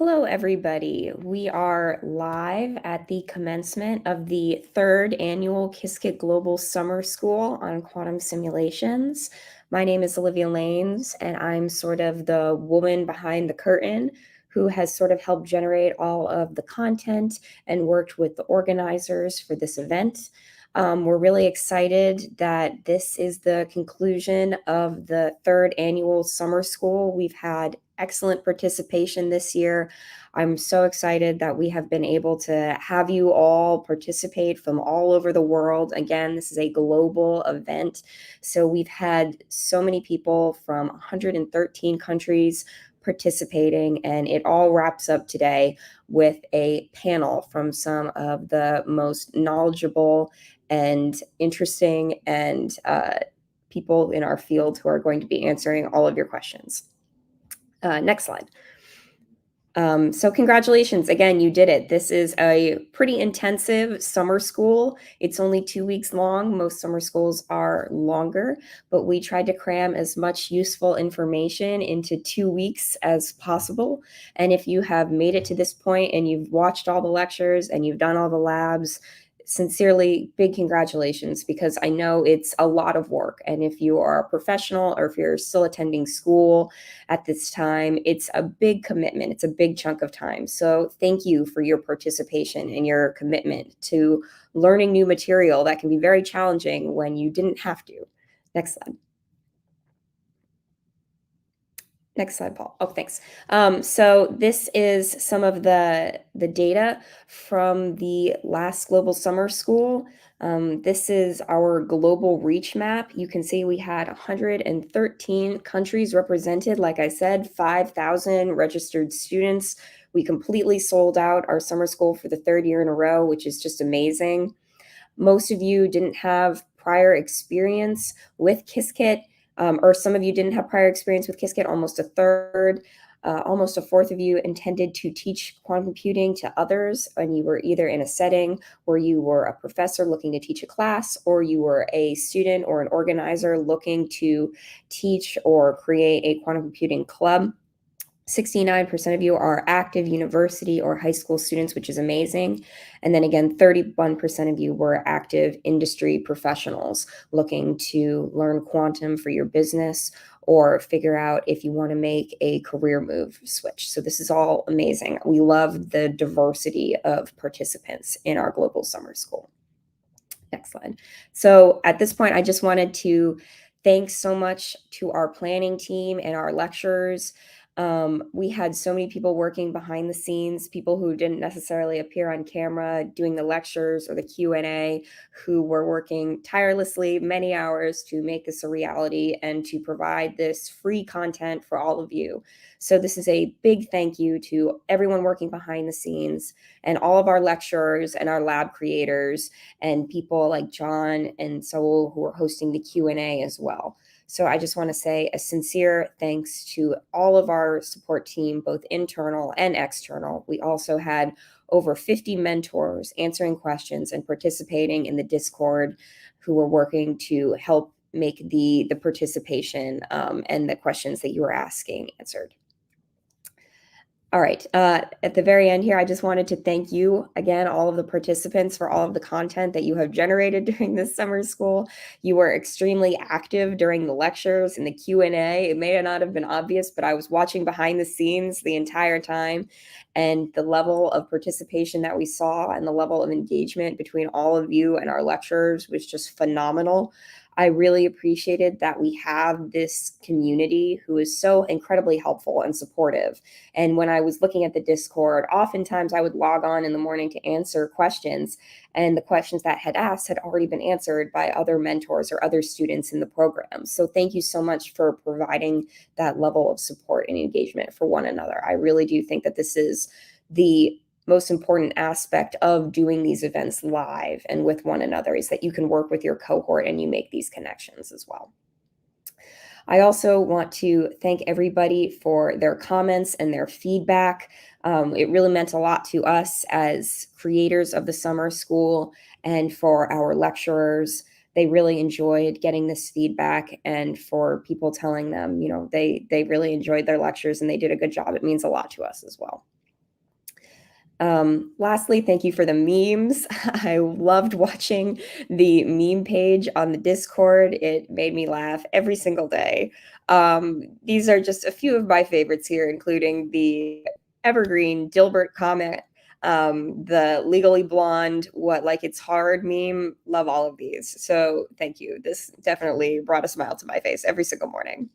Hello, everybody. We are live at the commencement of the third annual Qiskit Global Summer School on quantum simulations. My name is Olivia Lanes, and I'm sort of the woman behind the curtain who has sort of helped generate all of the content and worked with the organizers for this event. We're really excited that this is the conclusion of the third annual summer school. We've had excellent participation this year. I'm so excited that we have been able to have you all participate from all over the world. Again, this is a global event. So we've had so many people from 113 countries participating, and it all wraps up today with a panel from some of the most knowledgeable and interesting and people in our field who are going to be answering all of your questions. Next slide. So congratulations. Again, you did it. This is a pretty intensive summer school. It's only 2 weeks long. Most summer schools are longer, but we tried to cram as much useful information into 2 weeks as possible. And if you have made it to this point and you've watched all the lectures and you've done all the labs, sincerely, big congratulations, because I know it's a lot of work. And if you are a professional or if you're still attending school at this time, it's a big commitment. It's a big chunk of time. So thank you for your participation and your commitment to learning new material that can be very challenging when you didn't have to. Next slide. Next slide, Paul. Oh, thanks. So this is some of the data from the last Global Summer School. This is our global reach map. You can see we had 113 countries represented. Like I said, 5,000 registered students. We completely sold out our summer school for the third year in a row, which is just amazing. Most of you didn't have prior experience with Qiskit. Or some of you didn't have prior experience with Qiskit, almost a third. Almost a fourth of you intended to teach quantum computing to others, and you were either in a setting where you were a professor looking to teach a class, or you were a student or an organizer looking to teach or create a quantum computing club. 69% of you are active university or high school students, which is amazing. And then again, 31% of you were active industry professionals looking to learn quantum for your business or figure out if you want to make a career move switch. So this is all amazing. We love the diversity of participants in our global summer school. Next slide. So at this point, I just wanted to thank so much to our planning team and our lecturers. We had so many people working behind the scenes, people who didn't necessarily appear on camera doing the lectures or the Q&A, who were working tirelessly many hours to make this a reality and to provide this free content for all of you. So this is a big thank you to everyone working behind the scenes and all of our lecturers and our lab creators and people like John and Saul who are hosting the Q&A as well. So I just want to say a sincere thanks to all of our support team, both internal and external. We also had over 50 mentors answering questions and participating in the Discord who were working to help make the participation and the questions that you were asking answered. All right. At the very end here, I just wanted to thank you again, all of the participants, for all of the content that you have generated during this summer school. You were extremely active during the lectures and the Q&A. It may not have been obvious, but I was watching behind the scenes the entire time. And the level of participation that we saw and the level of engagement between all of you and our lecturers was just phenomenal. I really appreciated that we have this community who is so incredibly helpful and supportive. And when I was looking at the Discord, oftentimes I would log on in the morning to answer questions, and the questions that had asked had already been answered by other mentors or other students in the program. So thank you so much for providing that level of support and engagement for one another. I really do think that this is the most important aspect of doing these events live and with one another, is that you can work with your cohort and you make these connections as well. I also want to thank everybody for their comments and their feedback. It really meant a lot to us as creators of the summer school, and for our lecturers. They really enjoyed getting this feedback, and for people telling them, they really enjoyed their lectures and they did a good job. It means a lot to us as well. Lastly, thank you for the memes. I loved watching the meme page on the Discord. It made me laugh every single day. These are just a few of my favorites here, including the evergreen Dilbert comment, the Legally Blonde, what like it's hard meme. Love all of these. So thank you. This definitely brought a smile to my face every single morning.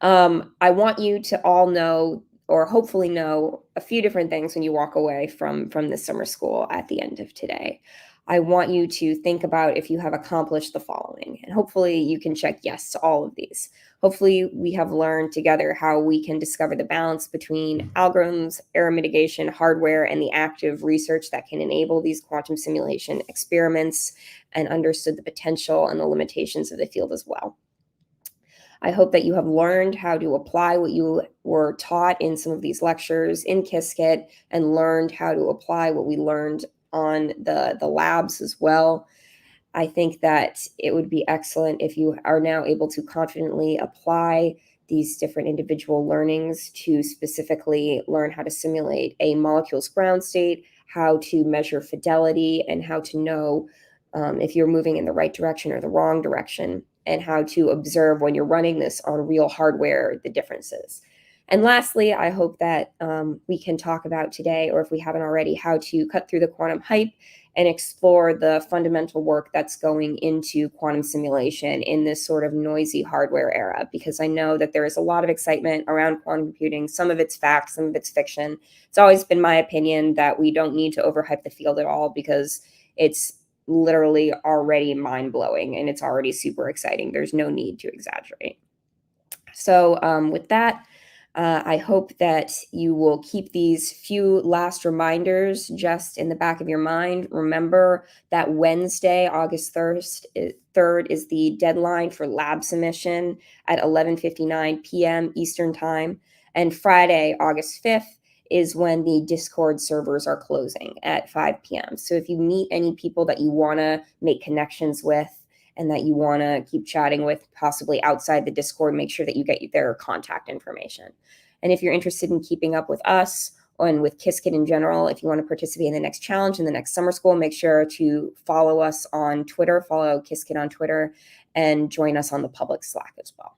I want you to all know, or hopefully know, a few different things when you walk away from this summer school at the end of today. I want you to think about if you have accomplished the following, and hopefully you can check yes to all of these. Hopefully we have learned together how we can discover the balance between algorithms, error mitigation, hardware, and the active research that can enable these quantum simulation experiments, and understood the potential and the limitations of the field as well. I hope that you have learned how to apply what you were taught in some of these lectures in Qiskit, and learned how to apply what we learned on the labs as well. I think that it would be excellent if you are now able to confidently apply these different individual learnings to specifically learn how to simulate a molecule's ground state, how to measure fidelity, and how to know if you're moving in the right direction or the wrong direction, and how to observe when you're running this on real hardware, the differences. And lastly, I hope that we can talk about today, or if we haven't already, how to cut through the quantum hype and explore the fundamental work that's going into quantum simulation in this sort of noisy hardware era, because I know that there is a lot of excitement around quantum computing. Some of it's fact, some of it's fiction. It's always been my opinion that we don't need to overhype the field at all, because it's literally already mind-blowing and it's already super exciting. There's no need to exaggerate. So with that, I hope that you will keep these few last reminders just in the back of your mind. Remember that Wednesday, August 3rd is the deadline for lab submission at 11:59 p.m. Eastern Time. And Friday, August 5th, is when the Discord servers are closing at 5 p.m. So if you meet any people that you want to make connections with and that you want to keep chatting with, possibly outside the Discord, make sure that you get their contact information. And if you're interested in keeping up with us and with Qiskit in general, if you want to participate in the next challenge, in the next summer school, make sure to follow us on Twitter, follow Qiskit on Twitter, and join us on the public Slack as well.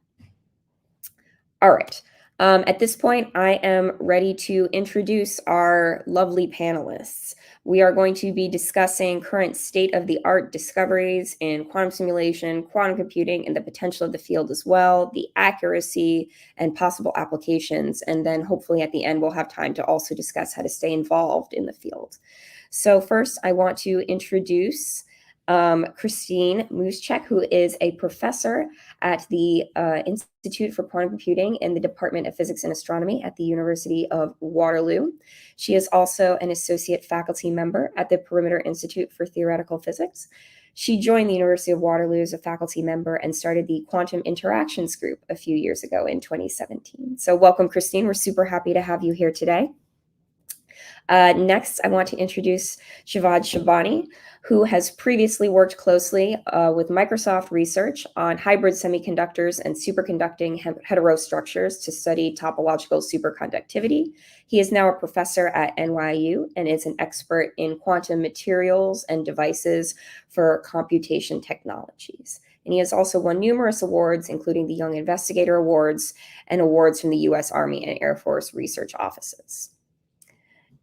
All right. At this point, I am ready to introduce our lovely panelists. We are going to be discussing current state-of-the-art discoveries in quantum simulation, quantum computing, and the potential of the field as well, the accuracy and possible applications, and then hopefully at the end we'll have time to also discuss how to stay involved in the field. So first, I want to introduce Christine Muschik, who is a professor at the Institute for Quantum Computing in the Department of Physics and Astronomy at the University of Waterloo. She is also an associate faculty member at the Perimeter Institute for Theoretical Physics. She joined the University of Waterloo as a faculty member and started the Quantum Interactions Group a few years ago in 2017. So welcome, Christine. We're super happy to have you here today. Next, I want to introduce Shabani, who has previously worked closely with Microsoft Research on hybrid semiconductors and superconducting heterostructures to study topological superconductivity. He is now a professor at NYU and is an expert in quantum materials and devices for computation technologies. And he has also won numerous awards, including the Young Investigator Awards and awards from the U.S. Army and Air Force research offices.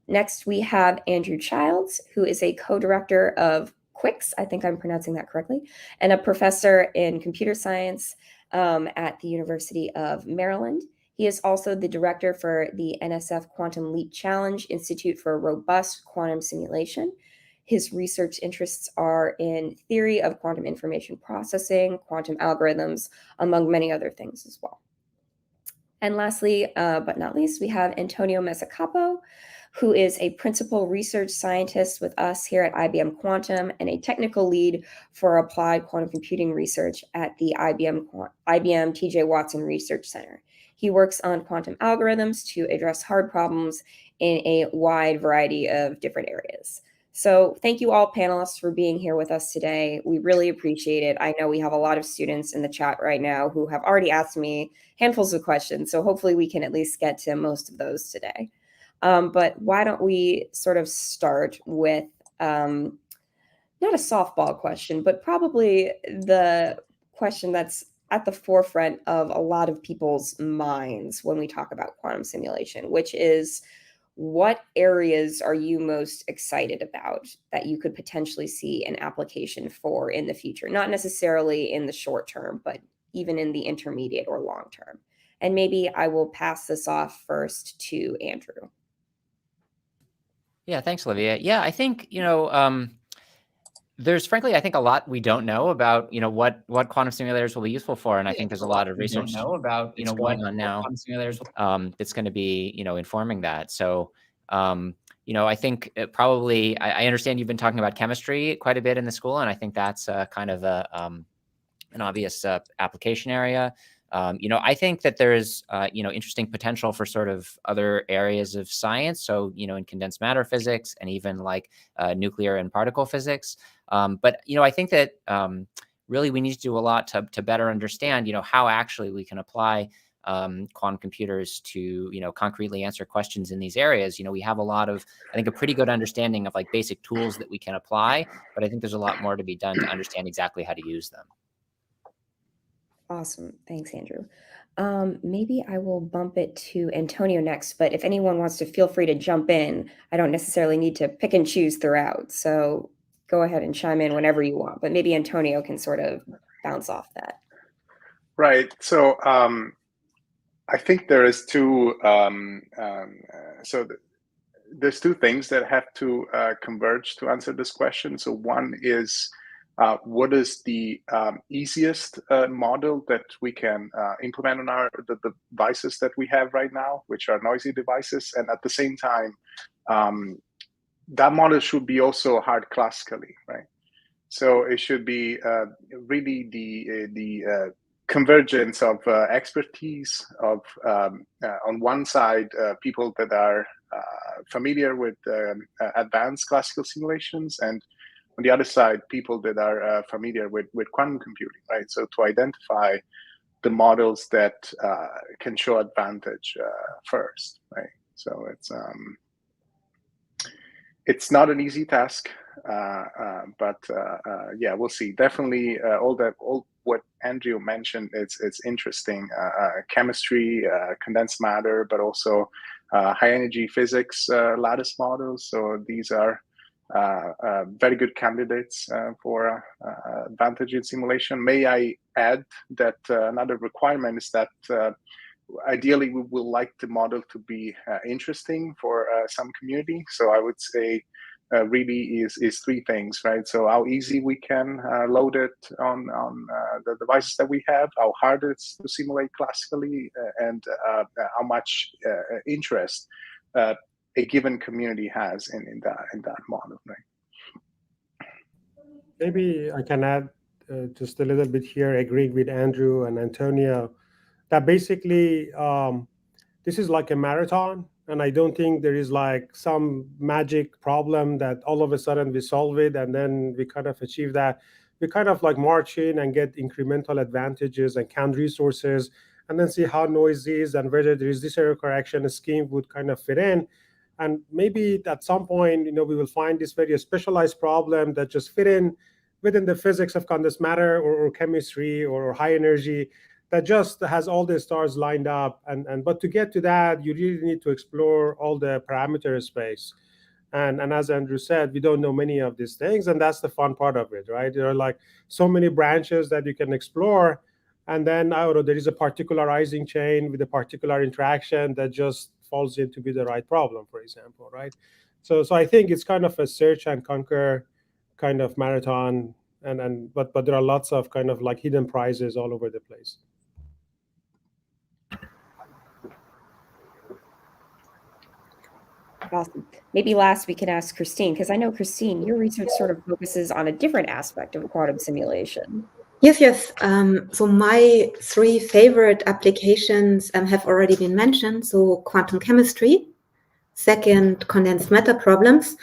Next, we have Andrew Childs, who is a co-director of QuICS, I think I'm pronouncing that correctly, and a professor in computer science at the University of Maryland. He is also the director for the NSF Quantum Leap Challenge Institute for Robust Quantum Simulation. His research interests are in theory of quantum information processing, quantum algorithms, among many other things as well. And lastly, but not least, we have Antonio Mezzacapo, who is a principal research scientist with us here at IBM Quantum and a technical lead for applied quantum computing research at the IBM TJ Watson Research Center. He works on quantum algorithms to address hard problems in a wide variety of different areas. So thank you all panelists for being here with us today. We really appreciate it. I know we have a lot of students in the chat right now who have already asked me handfuls of questions, so hopefully we can at least get to most of those today. But why don't we sort of start with not a softball question, but probably the question that's at the forefront of a lot of people's minds when we talk about quantum simulation, which is, what areas are you most excited about that you could potentially see an application for in the future? Not necessarily in the short term, but even in the intermediate or long term. And maybe I will pass this off first to Andrew. Yeah, thanks, Olivia. Yeah, I think, there's frankly, I think a lot we don't know about, what quantum simulators will be useful for. And I think there's a lot of research about, going on now that's going to be, informing that. So, I think probably, I understand you've been talking about chemistry quite a bit in the school, and I think that's kind of an obvious application area. I think that there's, interesting potential for sort of other areas of science. So, in condensed matter physics and even like nuclear and particle physics. But, I think that really we need to do a lot to better understand, how actually we can apply quantum computers to, concretely answer questions in these areas. We have a lot of, I think, a pretty good understanding of like basic tools that we can apply, but I think there's a lot more to be done to understand exactly how to use them. Awesome. Thanks, Andrew. Maybe I will bump it to Antonio next, but if anyone wants to, feel free to jump in. I don't necessarily need to pick and choose throughout. So go ahead and chime in whenever you want, but maybe Antonio can sort of bounce off that. Right. So I think there is there's two things that have to converge to answer this question. So one is, what is the easiest model that we can implement on the devices that we have right now, which are noisy devices, and at the same time, that model should be also hard classically, right? So it should be really the convergence of expertise of on one side, people that are familiar with advanced classical simulations, and on the other side, people that are familiar with quantum computing, right? So to identify the models that can show advantage first, right? So it's not an easy task, but yeah, we'll see. Definitely, all what Andrew mentioned, it's interesting. Chemistry, condensed matter, but also high energy physics lattice models. So these are very good candidates for advantage in simulation. May I add that another requirement is that ideally we would like the model to be interesting for some community. So I would say really is three things, right? So how easy we can load it on the devices that we have, how hard it's to simulate classically, and how much interest a given community has in that model, right? Maybe I can add just a little bit here, agreeing with Andrew and Antonio, that basically this is like a marathon, and I don't think there is like some magic problem that all of a sudden we solve it and then we kind of achieve that. We kind of like march in and get incremental advantages and count resources, and then see how noisy is and whether there is this error correction scheme would kind of fit in. And maybe at some point, we will find this very specialized problem that just fit in within the physics of condensed matter or chemistry or high energy, that just has all the stars lined up. But to get to that, you really need to explore all the parameter space. And as Andrew said, we don't know many of these things, and that's the fun part of it, right? There are like so many branches that you can explore, and then there is a particularizing chain with a particular interaction that just falls in to be the right problem, for example, right? So I think it's kind of a search and conquer kind of marathon, but there are lots of kind of like hidden prizes all over the place. Awesome. Maybe last we can ask Christine, because I know, Christine, your research sort of focuses on a different aspect of quantum simulation. Yes. So my three favorite applications have already been mentioned. So quantum chemistry, second, condensed matter problems,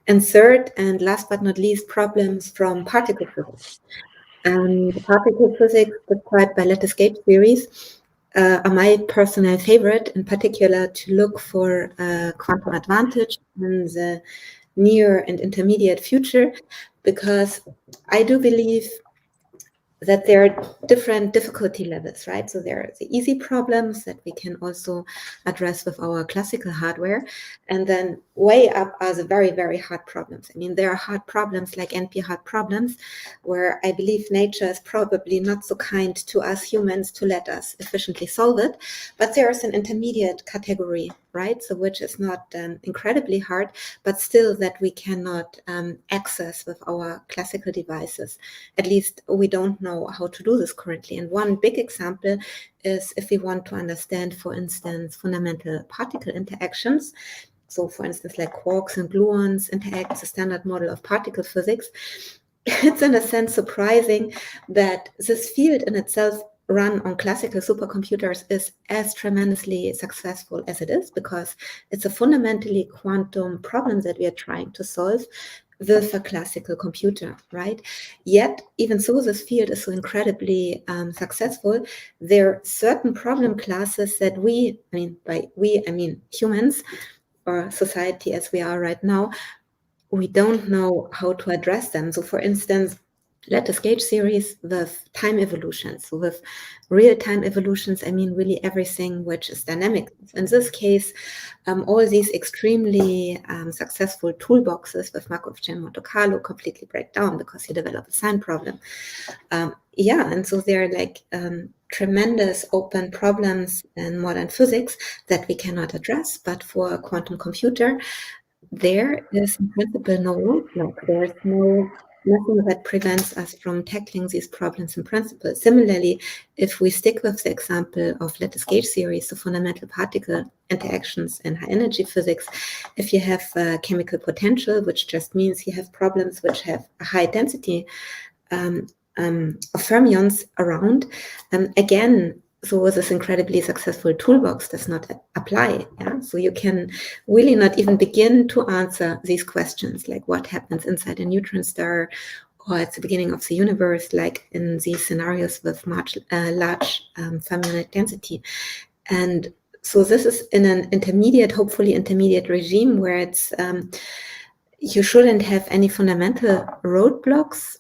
and third, and last but not least, problems from particle physics. Particle physics described by lattice gauge theories are my personal favorite, in particular to look for quantum advantage in the near and intermediate future, because I do believe that there are different difficulty levels, right? So there are the easy problems that we can also address with our classical hardware. And then way up are the very, very hard problems. I mean, there are hard problems like NP hard problems, where I believe nature is probably not so kind to us humans to let us efficiently solve it. But there is an intermediate category, right? So which is not incredibly hard, but still that we cannot access with our classical devices. At least we don't know how to do this currently. And one big example is if we want to understand, for instance, fundamental particle interactions. So for instance, like quarks and gluons interact, the standard model of particle physics. It's in a sense surprising that this field in itself run on classical supercomputers is as tremendously successful as it is, because it's a fundamentally quantum problem that we are trying to solve with a classical computer, right? Yet, even so, this field is so incredibly successful. There are certain problem classes that we, I mean, by we, I mean humans, or society as we are right now, we don't know how to address them. So for instance, lattice gauge series with time evolutions. So with real-time evolutions, I mean really everything which is dynamic. In this case, all these extremely successful toolboxes with Markov chain Monte Carlo completely break down because you develop a sign problem. And so they're like tremendous open problems in modern physics that we cannot address. But for a quantum computer, there is in principle no roadblock. There's nothing that prevents us from tackling these problems in principle. Similarly, if we stick with the example of lattice gauge series, so fundamental particle interactions in high energy physics, if you have chemical potential, which just means you have problems which have a high density of fermions around, again, so this incredibly successful toolbox does not apply. Yeah? So you can really not even begin to answer these questions, like what happens inside a neutron star or at the beginning of the universe, like in these scenarios with large fermionic density. And so this is in an intermediate, hopefully intermediate regime where it's you shouldn't have any fundamental roadblocks,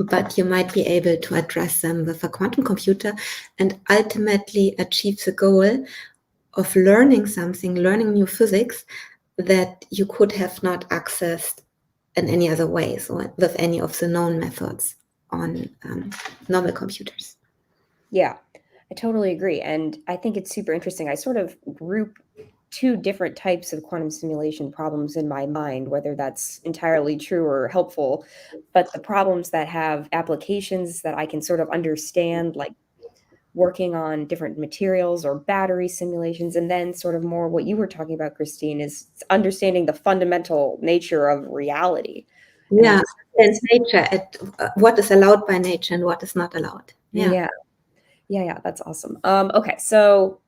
but you might be able to address them with a quantum computer and ultimately achieve the goal of learning something, learning new physics that you could have not accessed in any other way, so with any of the known methods on normal computers. Yeah, I totally agree. And I think it's super interesting. I sort of group two different types of quantum simulation problems in my mind, whether that's entirely true or helpful, but the problems that have applications that I can sort of understand, like working on different materials or battery simulations, and then sort of more what you were talking about, Christine, is understanding the fundamental nature of reality. Yeah, and nature, what is allowed by nature and what is not allowed. Yeah, that's awesome. Okay, so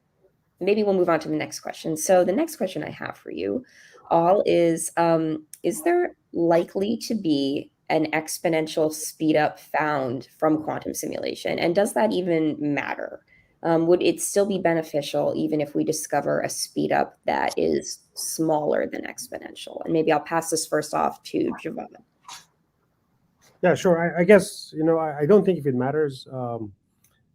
maybe we'll move on to the next question. So the next question I have for you all is there likely to be an exponential speed up found from quantum simulation? And does that even matter? Would it still be beneficial even if we discover a speed up that is smaller than exponential? And maybe I'll pass this first off to Giovanna. Yeah, sure. I guess, I don't think if it matters.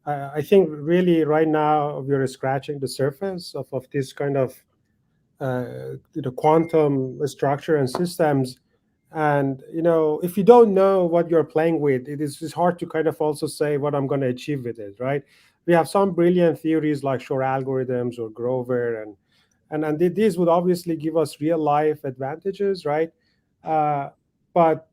I think really right now we're scratching the surface of this kind of quantum structure and systems. And if you don't know what you're playing with, it's hard to kind of also say what I'm going to achieve with it, right? We have some brilliant theories like Shor algorithms or Grover, and these would obviously give us real life advantages, right? But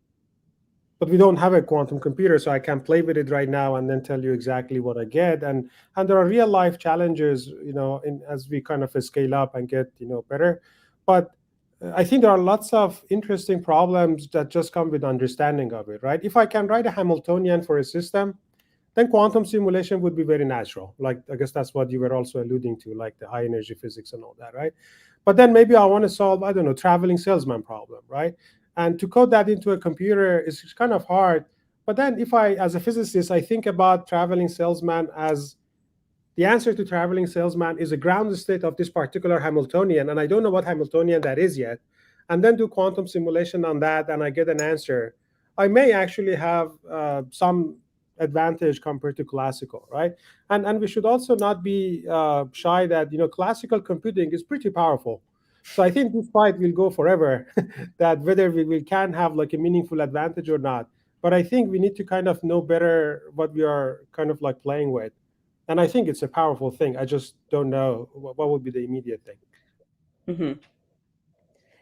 we don't have a quantum computer, so I can't play with it right now and then tell you exactly what I get. And there are real life challenges, as we kind of scale up and get better. But I think there are lots of interesting problems that just come with understanding of it, right? If I can write a Hamiltonian for a system, then quantum simulation would be very natural. Like, I guess that's what you were also alluding to, like the high energy physics and all that, right? But then maybe I want to solve, I don't know, traveling salesman problem, right? And to code that into a computer is kind of hard. But then if I, as a physicist, I think about traveling salesman as the answer to traveling salesman is a ground state of this particular Hamiltonian, and I don't know what Hamiltonian that is yet, and then do quantum simulation on that, and I get an answer, I may actually have some advantage compared to classical, right? And we should also not be shy that, classical computing is pretty powerful. So I think this fight will go forever, that whether we can have like a meaningful advantage or not. But I think we need to kind of know better what we are kind of like playing with. And I think it's a powerful thing. I just don't know what would be the immediate thing. Mm-hmm.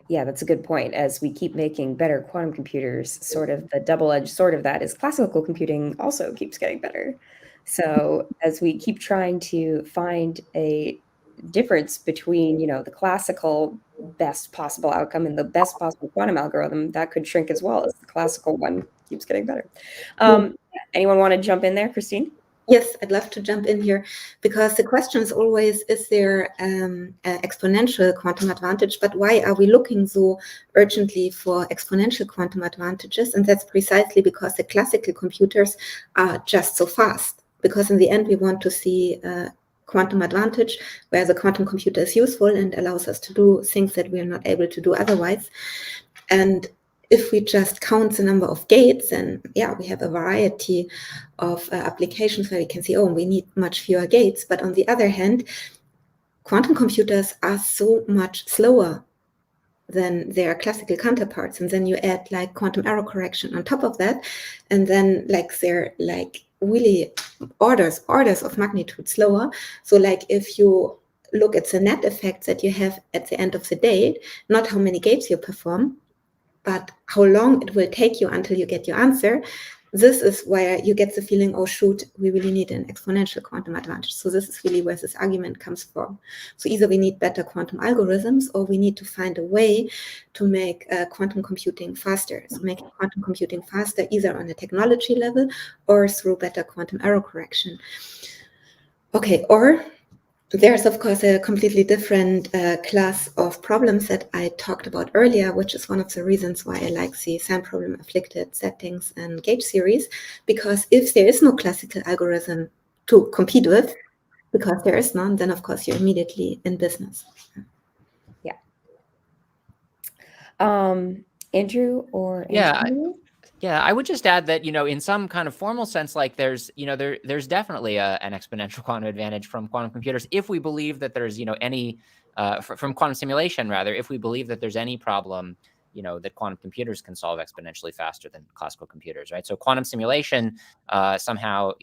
Yeah, that's a good point. As we keep making better quantum computers, sort of the double-edged sword of that is classical computing also keeps getting better. So as we keep trying to find a difference between, the classical best possible outcome and the best possible quantum algorithm, that could shrink as well as the classical one keeps getting better. Anyone want to jump in there, Christine? Yes, I'd love to jump in here, because the question is always, is there an exponential quantum advantage? But why are we looking so urgently for exponential quantum advantages? And that's precisely because the classical computers are just so fast. Because in the end, we want to see quantum advantage, where the quantum computer is useful and allows us to do things that we are not able to do otherwise. And if we just count the number of gates, and yeah, we have a variety of applications where we can see, oh, we need much fewer gates. But on the other hand, quantum computers are so much slower than their classical counterparts. And then you add like quantum error correction on top of that. And then like they're like really orders of magnitude slower. So like if you look at the net effects that you have at the end of the day, not how many gates you perform, but how long it will take you until you get your answer, this is where you get the feeling, oh shoot, we really need an exponential quantum advantage. So this is really where this argument comes from. So either we need better quantum algorithms, or we need to find a way to make quantum computing faster. So making quantum computing faster either on a technology level or through better quantum error correction. Okay, or there's, of course, a completely different class of problems that I talked about earlier, which is one of the reasons why I like the SAM problem afflicted settings and gauge series, because if there is no classical algorithm to compete with, because there is none, then of course you're immediately in business. Yeah. Andrew or Antonio? Yeah, I would just add that, in some kind of formal sense, like there's definitely an exponential quantum advantage from quantum computers if we believe that there's, any, from quantum simulation, rather, if we believe that there's any problem, that quantum computers can solve exponentially faster than classical computers, right? So quantum simulation somehow,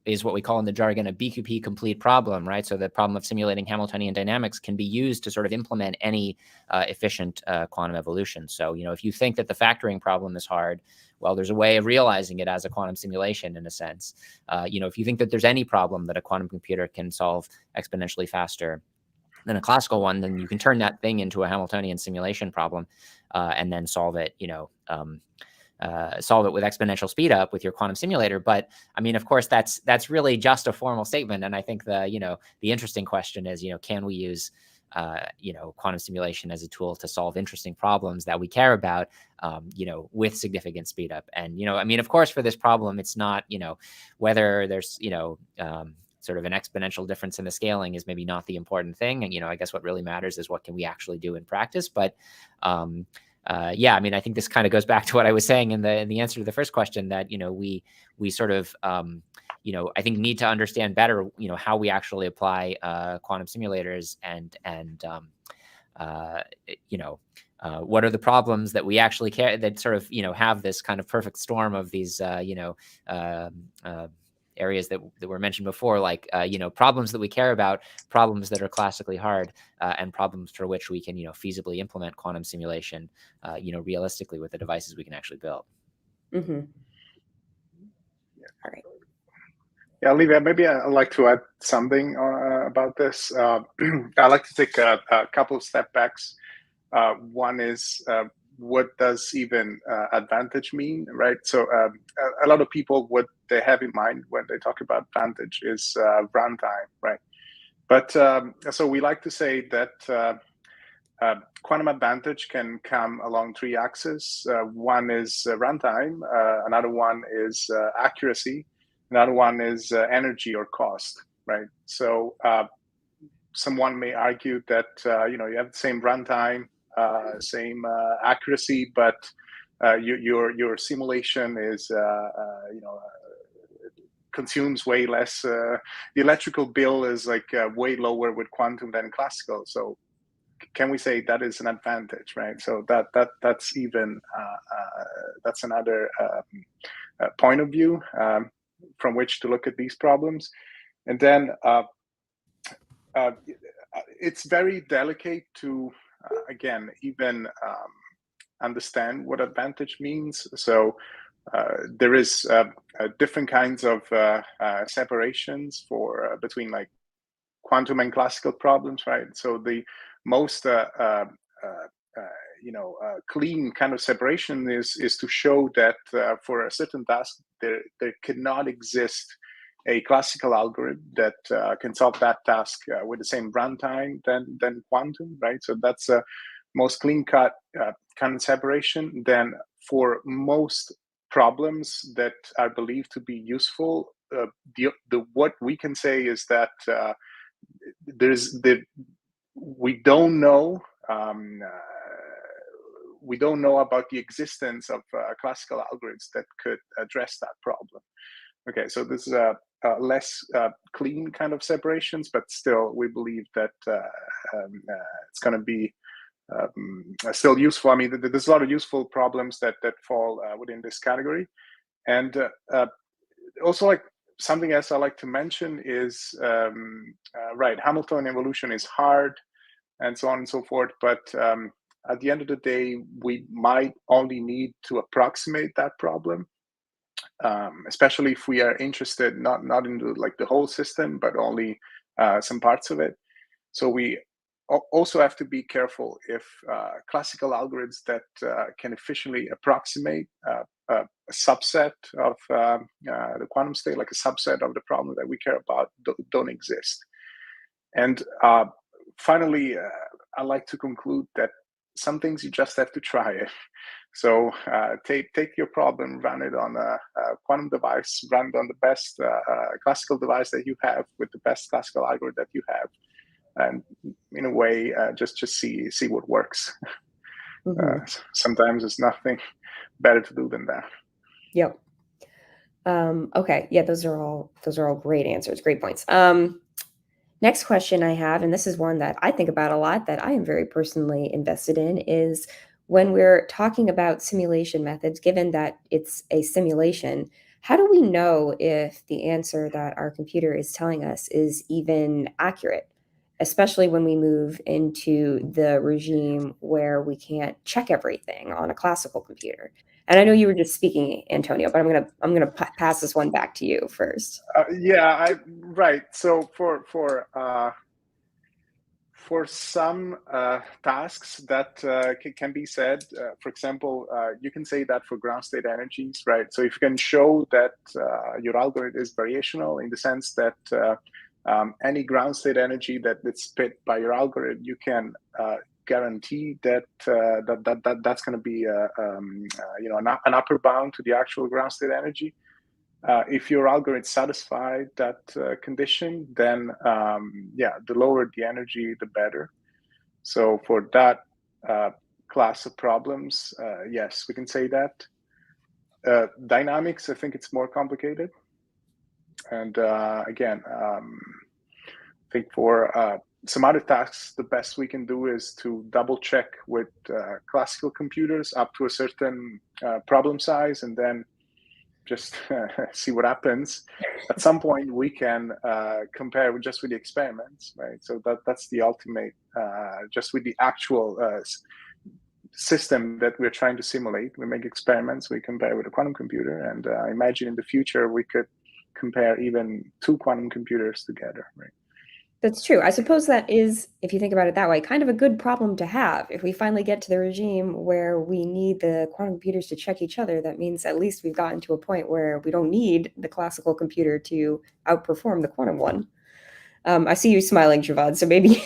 is what we call in the jargon a BQP complete problem, right? So the problem of simulating Hamiltonian dynamics can be used to sort of implement any efficient quantum evolution. So, if you think that the factoring problem is hard, well, there's a way of realizing it as a quantum simulation in a sense. If you think that there's any problem that a quantum computer can solve exponentially faster than a classical one, then you can turn that thing into a Hamiltonian simulation problem and then solve it, solve it with exponential speed up with your quantum simulator. But I mean, of course, that's really just a formal statement. And I think the interesting question is, can we use quantum simulation as a tool to solve interesting problems that we care about, with significant speed up? And, I mean, of course, for this problem, it's not, whether there's, sort of an exponential difference in the scaling is maybe not the important thing. And, I guess what really matters is what can we actually do in practice. But yeah, I mean, I think this kind of goes back to what I was saying in the answer to the first question, that, we sort of, I think need to understand better, how we actually apply quantum simulators and what are the problems that we actually care, that sort of, have this kind of perfect storm of these, areas that were mentioned before, like, problems that we care about, problems that are classically hard, and problems for which we can, feasibly implement quantum simulation, realistically with the devices we can actually build. Mm-hmm. All right. Yeah, Olivia, maybe I'd like to add something about this. I'd like to take a couple of step backs. One is, what does even advantage mean, right? So a lot of people, what they have in mind when they talk about advantage is runtime, right? But so we like to say that quantum advantage can come along three axes. One is runtime, another one is accuracy, Another one is energy or cost, right? So someone may argue that you have the same runtime, same accuracy, but your simulation is consumes way less. The electrical bill is like way lower with quantum than classical. So can we say that is an advantage, right? So that's even that's another point of view from which to look at these problems. And then it's very delicate to again even understand what advantage means. So there is different kinds of separations for between like quantum and classical problems, right? So the most clean kind of separation is to show that for a certain task there cannot exist a classical algorithm that can solve that task with the same runtime than quantum, right? So that's a most clean-cut kind of separation. Then for most problems that are believed to be useful, what we can say is that we don't know about the existence of classical algorithms that could address that problem. Okay, so this is a less clean kind of separations, but still we believe that it's going to be still useful. I mean, there's a lot of useful problems that fall within this category. And also, like, something else I like to mention is, right, Hamiltonian evolution is hard and so on and so forth, but at the end of the day, we might only need to approximate that problem, especially if we are interested not in like the whole system, but only some parts of it. So we also have to be careful if classical algorithms that can efficiently approximate a subset of the quantum state, like a subset of the problem that we care about, don't exist. And finally, I like to conclude that some things you just have to try it. So take your problem, run it on a quantum device, run it on the best classical device that you have with the best classical algorithm that you have, and in a way, just see what works. Mm-hmm. Sometimes there's nothing better to do than that. Yep. Okay. Yeah, those are all great answers, great points. Next question I have, and this is one that I think about a lot, that I am very personally invested in, is when we're talking about simulation methods, given that it's a simulation, how do we know if the answer that our computer is telling us is even accurate, especially when we move into the regime where we can't check everything on a classical computer? And I know you were just speaking, Antonio, but I'm gonna pass this one back to you first. Right. So for some tasks that can be said, for example, you can say that for ground state energies, right? So if you can show that your algorithm is variational in the sense that any ground state energy that is spit by your algorithm, you can guarantee that that's going to be an upper bound to the actual ground state energy. If your algorithm satisfies that condition, then the lower the energy, the better. So for that class of problems, yes, we can say that. Dynamics, I think it's more complicated. And again, I think for some other tasks, the best we can do is to double check with classical computers up to a certain problem size, and then just see what happens. At some point, we can compare with the experiments, right? So that's the ultimate, just with the actual system that we're trying to simulate. We make experiments, we compare with a quantum computer, and I imagine in the future we could compare even two quantum computers together, right? That's true. I suppose that is, if you think about it that way, kind of a good problem to have. If we finally get to the regime where we need the quantum computers to check each other, that means at least we've gotten to a point where we don't need the classical computer to outperform the quantum one. I see you smiling, Javad, so maybe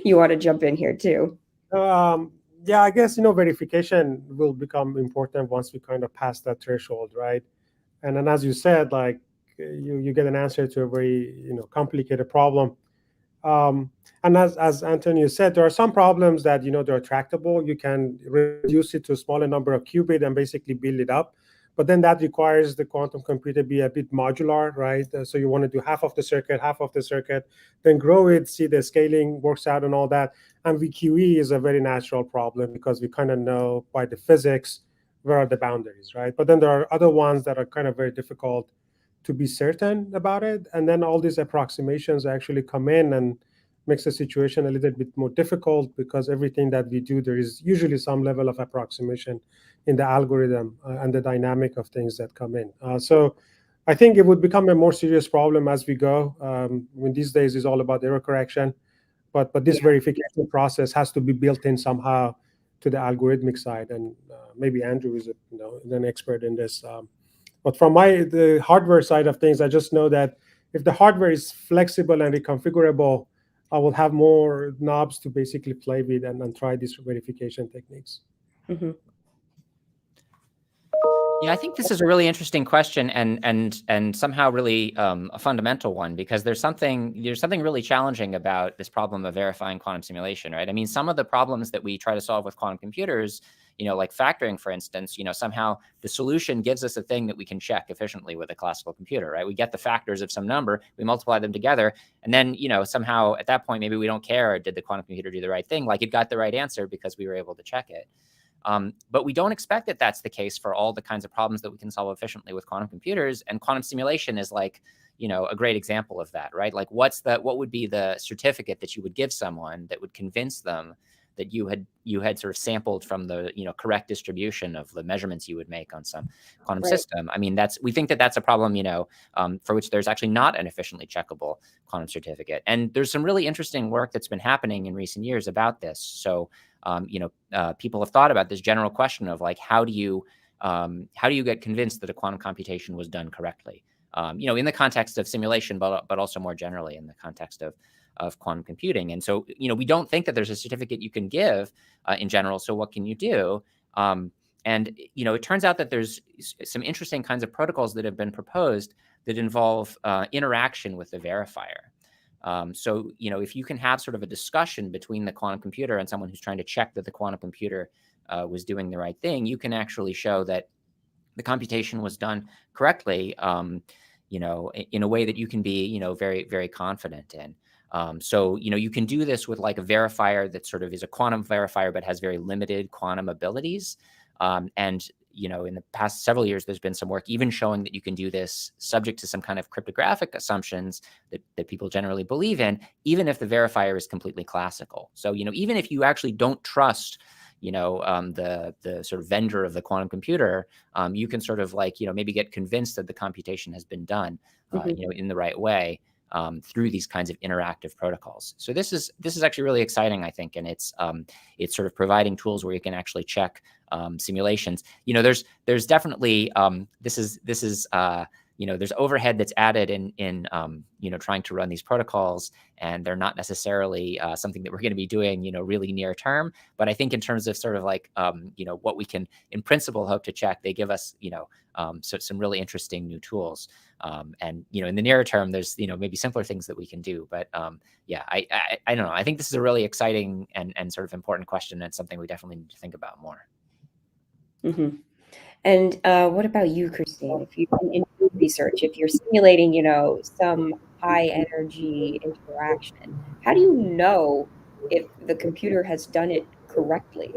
you want to jump in here too. Yeah, I guess, verification will become important once we kind of pass that threshold, right? And then, as you said, like, you get an answer to a very complicated problem. And as Antonio said, there are some problems that they're tractable. You can reduce it to a smaller number of qubits and basically build it up. But then that requires the quantum computer be a bit modular, right? So you want to do half of the circuit, then grow it, see the scaling works out and all that. And VQE is a very natural problem because we kind of know by the physics where are the boundaries, right? But then there are other ones that are kind of very difficult to be certain about it. And then all these approximations actually come in and makes the situation a little bit more difficult because everything that we do, there is usually some level of approximation in the algorithm and the dynamic of things that come in. So I think it would become a more serious problem as we go. These days is all about error correction, but this verification process has to be built in somehow to the algorithmic side. And maybe Andrew is an expert in this. But from the hardware side of things, I just know that if the hardware is flexible and reconfigurable, I will have more knobs to basically play with and try these verification techniques. Mm-hmm. Yeah, I think this is a really interesting question and somehow really a fundamental one, because there's something really challenging about this problem of verifying quantum simulation, right? I mean, some of the problems that we try to solve with quantum computers, like factoring, for instance, somehow the solution gives us a thing that we can check efficiently with a classical computer, right? We get the factors of some number, we multiply them together, and then, somehow at that point, maybe we don't care, did the quantum computer do the right thing? Like, it got the right answer because we were able to check it. But we don't expect that that's the case for all the kinds of problems that we can solve efficiently with quantum computers. And quantum simulation is like, a great example of that, right? Like, what would be the certificate that you would give someone that would convince them that you had sort of sampled from the, correct distribution of the measurements you would make on some quantum system? I mean, we think that that's a problem, for which there's actually not an efficiently checkable quantum certificate. And there's some really interesting work that's been happening in recent years about this. So, people have thought about this general question of like, how do you get convinced that a quantum computation was done correctly? In the context of simulation, but also more generally in the context of quantum computing. And so, we don't think that there's a certificate you can give in general. So what can you do? And it turns out that there's some interesting kinds of protocols that have been proposed that involve interaction with the verifier. So, if you can have sort of a discussion between the quantum computer and someone who's trying to check that the quantum computer was doing the right thing, you can actually show that the computation was done correctly, in a way that you can be, very, very confident in. So, you can do this with like a verifier that sort of is a quantum verifier, but has very limited quantum abilities. And in the past several years, there's been some work even showing that you can do this subject to some kind of cryptographic assumptions that people generally believe in, even if the verifier is completely classical. So, even if you actually don't trust, the sort of vendor of the quantum computer, you can sort of like, maybe get convinced that the computation has been done, in the right way. Through these kinds of interactive protocols. So this is actually really exciting, I think, and it's sort of providing tools where you can actually check simulations. There's definitely there's overhead that's added in trying to run these protocols, and they're not necessarily something that we're going to be doing really near term. But I think in terms of sort of like what we can in principle hope to check, they give us so some really interesting new tools. And in the nearer term, there's maybe simpler things that we can do. But I don't know. I think this is a really exciting and sort of important question, and something we definitely need to think about more. Mm-hmm. And what about you, Christine? If you in research, if you're simulating, some high energy interaction, how do you know if the computer has done it correctly?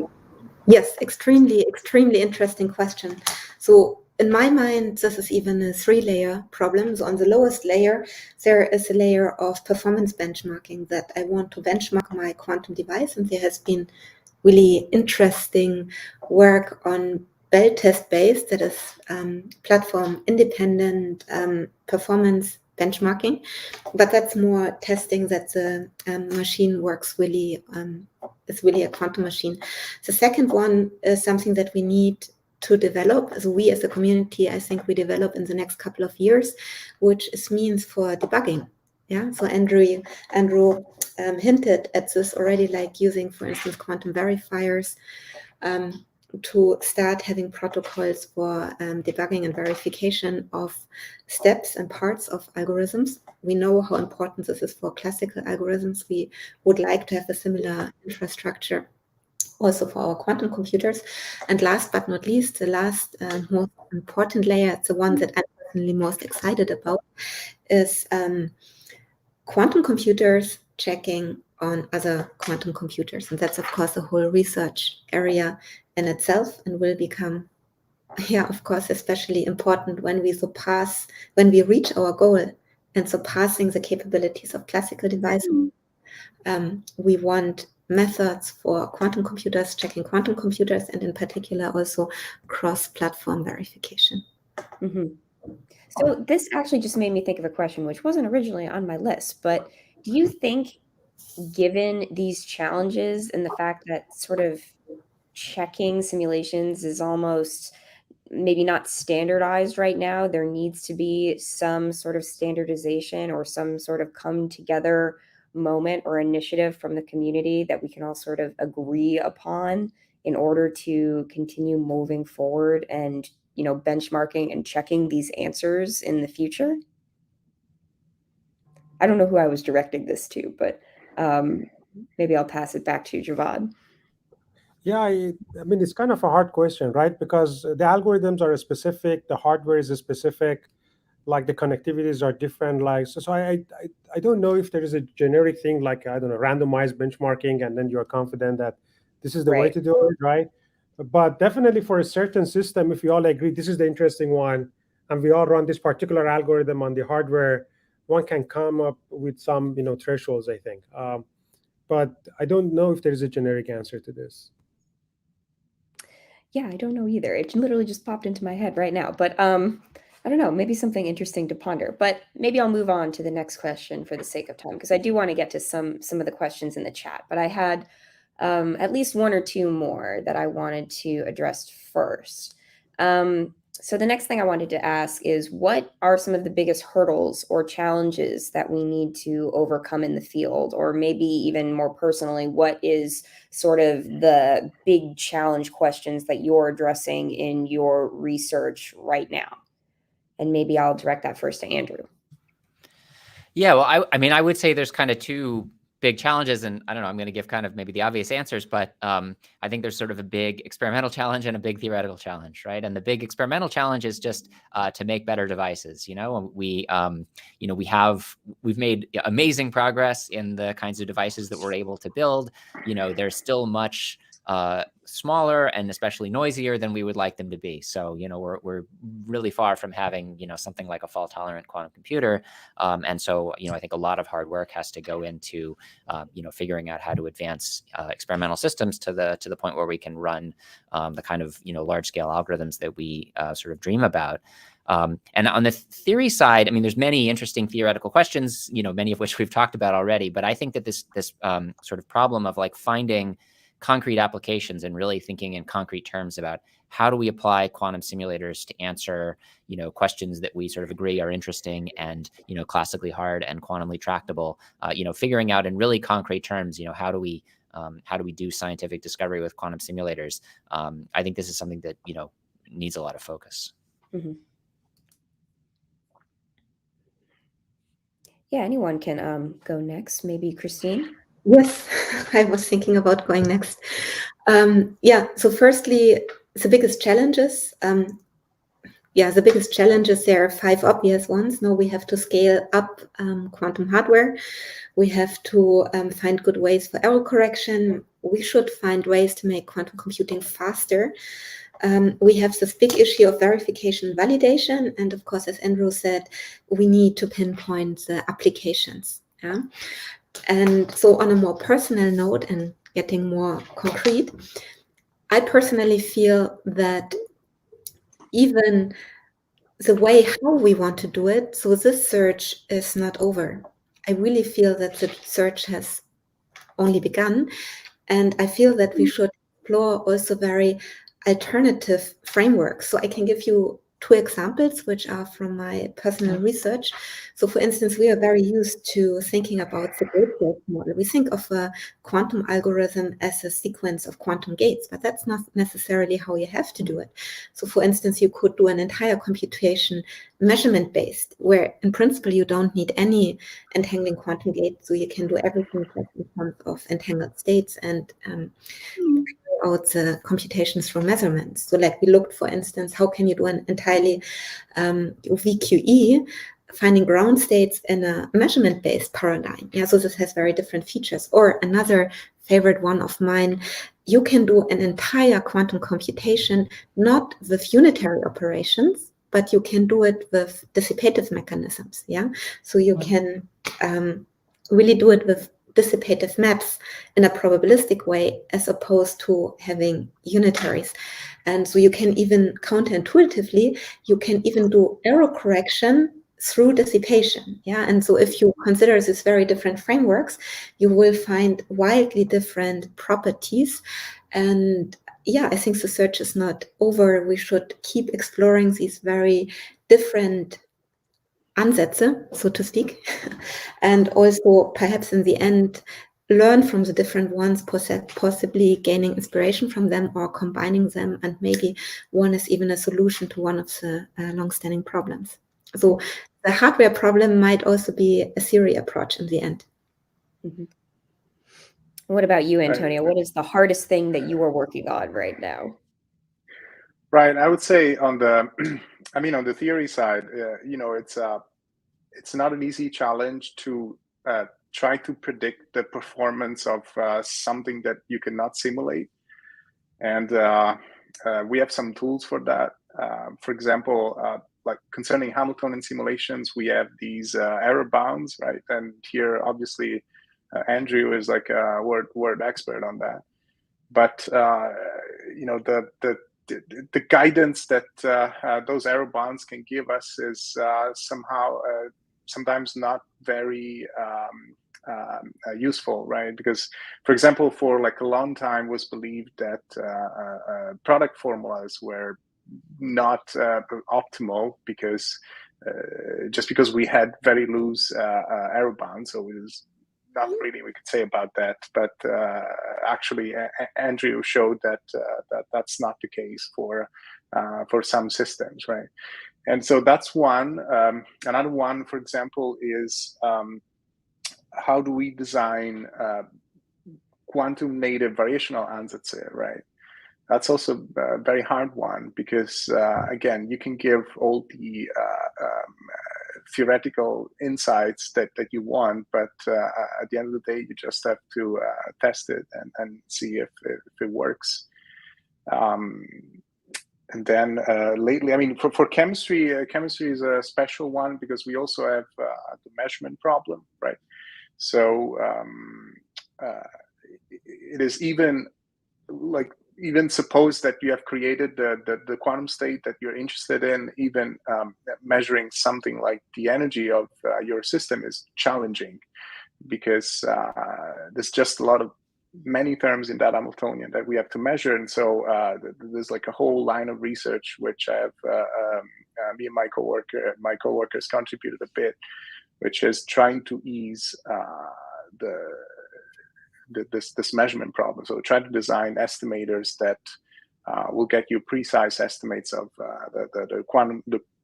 Yes, extremely, extremely interesting question. So in my mind, this is even a 3-layer problem. So on the lowest layer, there is a layer of performance benchmarking that I want to benchmark my quantum device. And there has been really interesting work on Bell test-based, that is platform independent performance benchmarking. But that's more testing that the machine works really, is really a quantum machine. The second one is something that we need to develop. So we as a community, I think we develop in the next couple of years, which is means for debugging. Yeah, so Andrew hinted at this already, like using, for instance, quantum verifiers to start having protocols for debugging and verification of steps and parts of algorithms. We know how important this is for classical algorithms. We would like to have a similar infrastructure also for our quantum computers. And last but not least, the last most important layer, it's the one that I'm personally most excited about, is quantum computers checking on other quantum computers. And that's, of course, a whole research area in itself, and will become, of course, especially important when we reach our goal and surpassing the capabilities of classical devices. We want methods for quantum computers checking quantum computers, and in particular also cross-platform verification. Mm-hmm. So this actually just made me think of a question which wasn't originally on my list, but do you think, given these challenges and the fact that sort of checking simulations is almost maybe not standardized right now, there needs to be some sort of standardization or some sort of come together moment or initiative from the community that we can all sort of agree upon in order to continue moving forward and, you know, benchmarking and checking these answers in the future? I don't know who I was directing this to, but maybe I'll pass it back to you, Javad. Yeah, I mean, it's kind of a hard question, right? Because the algorithms are specific, the hardware is specific, like the connectivities are different. Like, so I don't know if there is a generic thing like, I don't know, randomized benchmarking, and then you're confident that this is the way Right. to do it, right? But definitely for a certain system, if we all agree this is the interesting one, and we all run this particular algorithm on the hardware, one can come up with some, you know, thresholds, I think. But I don't know if there is a generic answer to this. Yeah, I don't know either. It literally just popped into my head right now. But I don't know, maybe something interesting to ponder. But maybe I'll move on to the next question for the sake of time, because I do want to get to some of the questions in the chat. But I had at least one or two more that I wanted to address first. So the next thing I wanted to ask is, what are some of the biggest hurdles or challenges that we need to overcome in the field? Or maybe even more personally, what is sort of the big challenge questions that you're addressing in your research right now? And maybe I'll direct that first to Andrew. Yeah, well, I mean, I would say there's kind of two big challenges, and I don't know, I'm going to give kind of maybe the obvious answers, but I think there's sort of a big experimental challenge and a big theoretical challenge, right? And the big experimental challenge is just to make better devices. You know, we've made amazing progress in the kinds of devices that we're able to build. You know, there's still much smaller and especially noisier than we would like them to be. So, you know, we're really far from having, you know, something like a fault tolerant quantum computer. And so, you know, I think a lot of hard work has to go into, you know, figuring out how to advance experimental systems to the point where we can run the kind of, you know, large scale algorithms that we sort of dream about. And on the theory side, I mean, there's many interesting theoretical questions, you know, many of which we've talked about already. But I think that this sort of problem of like finding concrete applications and really thinking in concrete terms about how do we apply quantum simulators to answer, you know, questions that we sort of agree are interesting and, you know, classically hard and quantumly tractable, you know, figuring out in really concrete terms, you know, how do we do scientific discovery with quantum simulators? I think this is something that, you know, needs a lot of focus. Mm-hmm. Yeah, anyone can go next. Maybe Christine? Yes, I was thinking about going next. So firstly, the biggest challenges. The biggest challenges, there are 5 obvious ones. Now we have to scale up quantum hardware. We have to find good ways for error correction. We should find ways to make quantum computing faster. We have this big issue of verification and validation. And of course, as Andrew said, we need to pinpoint the applications. Yeah? And so on a more personal note and getting more concrete, I personally feel that even the way how we want to do it, so this search is not over. I really feel that the search has only begun. And I feel that we should explore also very alternative frameworks. So I can give you two examples, which are from my personal research. So for instance, we are very used to thinking about the gate-based model. We think of a quantum algorithm as a sequence of quantum gates, but that's not necessarily how you have to do it. So for instance, you could do an entire computation measurement-based, where in principle you don't need any entangling quantum gates, so you can do everything just in terms of entangled states and out the computations from measurements. So like we looked, for instance, how can you do an entirely VQE, finding ground states in a measurement-based paradigm. Yeah, so this has very different features. Or another favorite one of mine, you can do an entire quantum computation, not with unitary operations, but you can do it with dissipative mechanisms. Yeah, so you can really do it with dissipative maps in a probabilistic way as opposed to having unitaries. And so you can even counterintuitively, you can even do error correction through dissipation. Yeah, and so if you consider these very different frameworks, you will find wildly different properties. And yeah, I think the search is not over. We should keep exploring these very different Ansätze, so to speak, and also perhaps in the end learn from the different ones, possibly gaining inspiration from them or combining them, and maybe one is even a solution to one of the long-standing problems. So the hardware problem might also be a theory approach in the end. Mm-hmm. What about you, Antonio? What is the hardest thing that you are working on right now? Right, I would say on the, on the theory side, it's not an easy challenge to try to predict the performance of something that you cannot simulate, and we have some tools for that. For example, like concerning Hamiltonian simulations, we have these error bounds, right? And here, obviously, Andrew is like a word expert on that. But the guidance that those error bounds can give us is somehow sometimes not very useful, right? Because, for example, for like a long time was believed that product formulas were not optimal because just because we had very loose error bounds, so it was not really we could say about that, but actually Andrew showed that that's not the case for some systems, right? And so that's one. Another one, for example, is how do we design quantum native variational Ansätze, right? That's also a very hard one because, again, you can give all the theoretical insights that you want, but at the end of the day, you just have to test it and see if it works. And then lately, for chemistry, chemistry is a special one because we also have the measurement problem, right? So it is even suppose that you have created the quantum state that you're interested in, even measuring something like the energy of your system is challenging because there's just many terms in that Hamiltonian that we have to measure. And so there's like a whole line of research, which I have, me and my coworkers contributed a bit, which is trying to ease this measurement problem. So try to design estimators that will get you precise estimates of the